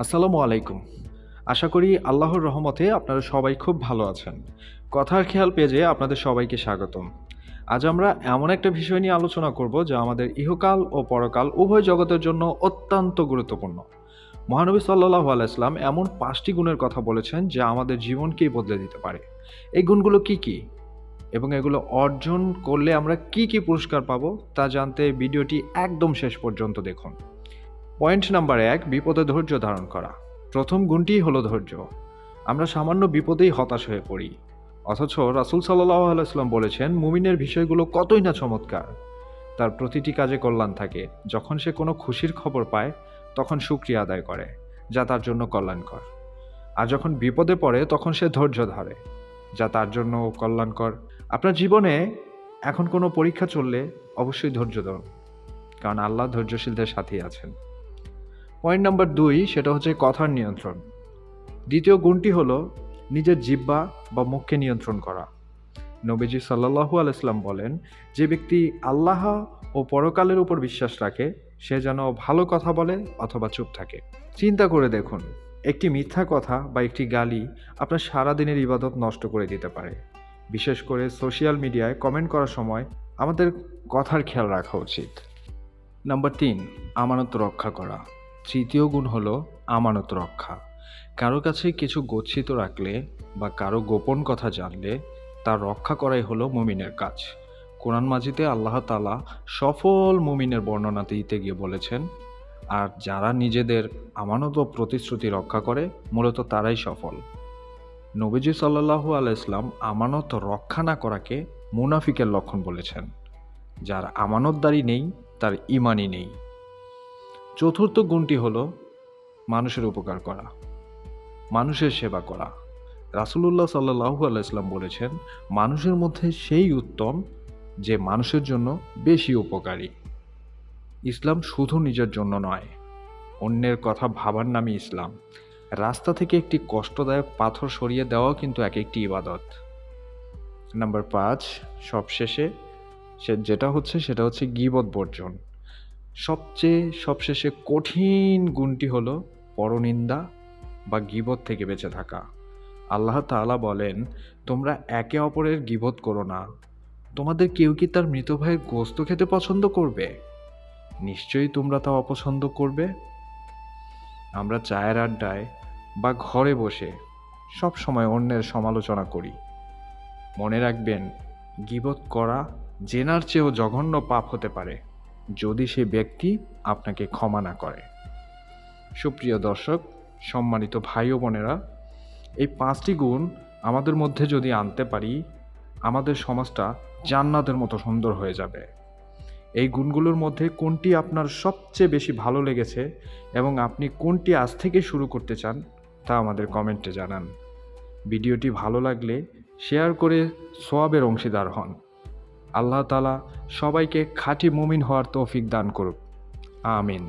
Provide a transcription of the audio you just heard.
আসসালামু আলাইকুম। আশা করি আল্লাহর রহমতে আপনারা সবাই খুব ভালো আছেন। কথার খেয়াল পেজে আপনাদের সবাইকে স্বাগতম। আজ আমরা এমন একটা বিষয় নিয়ে আলোচনা করব যা আমাদের ইহকাল ও পরকাল উভয় জগতের জন্য অত্যন্ত গুরুত্বপূর্ণ। মহানবী সাল্লাল্লাহু আলাইহি সাল্লাম এমন ৫টি গুণের কথা বলেছেন যা আমাদের জীবনকেই বদলে দিতে পারে। এই গুণগুলো কি, কি? এবং এগুলো অর্জন করলে আমরা কি, কি পুরস্কার পাবো তা জানতে ভিডিওটি একদম শেষ পর্যন্ত দেখুন। পয়েন্ট নাম্বার ১, বিপদে ধৈর্য ধারণ করা। প্রথম গুণটিই হলো ধৈর্য। আমরা সামান্য বিপদেই হতাশ হয়ে পড়ি। অথচ রাসূল সাল্লাল্লাহু আলাইহি ওয়াসাল্লাম বলেছেন, মুমিনের বিষয়গুলো কতই না চমৎকার। তার প্রতিটি কাজে কল্যাণ থাকে। যখন সে কোনো খুশির খবর পায়, তখন শুকরিয়া আদায় করে, যা তার জন্য কল্যাণকর। আর যখন বিপদে পড়ে, তখন সে ধৈর্য ধরে, যা তার জন্য কল্যাণকর। আপনার জীবনে এখন কোনো পরীক্ষা চললে অবশ্যই ধৈর্য ধরুন, কারণ আল্লাহ ধৈর্যশীলদের সাথেই আছেন। পয়েন্ট নাম্বার ২, সেটা হচ্ছে কথার নিয়ন্ত্রণ। দ্বিতীয় গুণটি হলো নিজের জিহ্বা বা মুখকে নিয়ন্ত্রণ করা। নবীজি সাল্লাল্লাহু আলাইহি সাল্লাম বলেন, যে ব্যক্তি আল্লাহ ও পরকালের উপর বিশ্বাস রাখে সে যেন ভালো কথা বলে অথবা চুপ থাকে। চিন্তা করে দেখুন, একটি মিথ্যা কথা বা একটি গালি আপনার সারাদিনের ইবাদত নষ্ট করে দিতে পারে। বিশেষ করে সোশ্যাল মিডিয়ায় কমেন্ট করার সময় আমাদের কথার খেয়াল রাখা উচিত। নাম্বার ৩, আমানত রক্ষা করা। তৃতীয় গুণ হলো আমানত রক্ষা। কারো কাছে কিছু গচ্ছিত রাখলে বা কারো গোপন কথা জানলে তা রক্ষা করাই হলো মুমিনের কাজ। কোরআন মাজিদে আল্লাহ তাআলা সফল মুমিনের বর্ণনা দিতে গিয়ে বলেছেন, আর যারা নিজেদের আমানত ও প্রতিশ্রুতি রক্ষা করে মূলত তারাই সফল। নবীজি সাল্লাল্লাহু আলাইহি ওয়াসাল্লাম আমানত রক্ষা না করাকে মুনাফিকের লক্ষণ বলেছেন। যার আমানতদারি নেই তার ঈমানই নেই। চতুর্থ গুণটি হলো মানুষের উপকার করা, মানুষের সেবা করা। রাসূলুল্লাহ সাল্লাল্লাহু আলাইহি ওয়াসাল্লাম বলেছেন, মানুষের মধ্যে সেই উত্তম যে মানুষের জন্য বেশি উপকারী। ইসলাম শুধু নিজের জন্য নয়, অন্যের কথা ভাবার নামই ইসলাম। রাস্তা থেকে একটি কষ্টদায়ক পাথর সরিয়ে দেওয়াও কিন্তু এক একটি ইবাদত। নাম্বার ৫, সবশেষে সেটা হচ্ছে গীবত বর্জন। সবশেষে কঠিন গুণটি হলো পরনিন্দা বা গীবত থেকে বেঁচে থাকা। আল্লাহ তাআলা বলেন, তোমরা একে অপরের গীবত করো না। তোমাদের কেউ কি তার মৃত ভাইয়ের গোশত খেতে পছন্দ করবে? নিশ্চয়ই তোমরা তা অপছন্দ করবে। আমরা চায়ের আড্ডায় বা ঘরে বসে সব সময় অন্যের সমালোচনা করি। মনে রাখবেন, গীবত করা জেনার চেয়েও জঘন্য পাপ হতে পারে যদি সে ব্যক্তি আপনাকে ক্ষমা না করে। সুপ্রিয় দর্শক, সম্মানিত ভাই ও বোনেরা, এই ৫টি গুণ আমাদের মধ্যে যদি আনতে পারি, আমাদের সমাজটা জান্নাতের মতো সুন্দর হয়ে যাবে। এই গুণগুলোর মধ্যে কোনটি আপনার সবচেয়ে বেশি ভালো লেগেছে এবং আপনি কোনটি আজ থেকে শুরু করতে চান তা আমাদের কমেন্টে জানান। ভিডিওটি ভালো লাগলে শেয়ার করে সওয়াবের অংশীদার হন। আল্লাহ তাআলা সবাইকে খাঁটি মুমিন হওয়ার তৌফিক দান করুক। আমিন।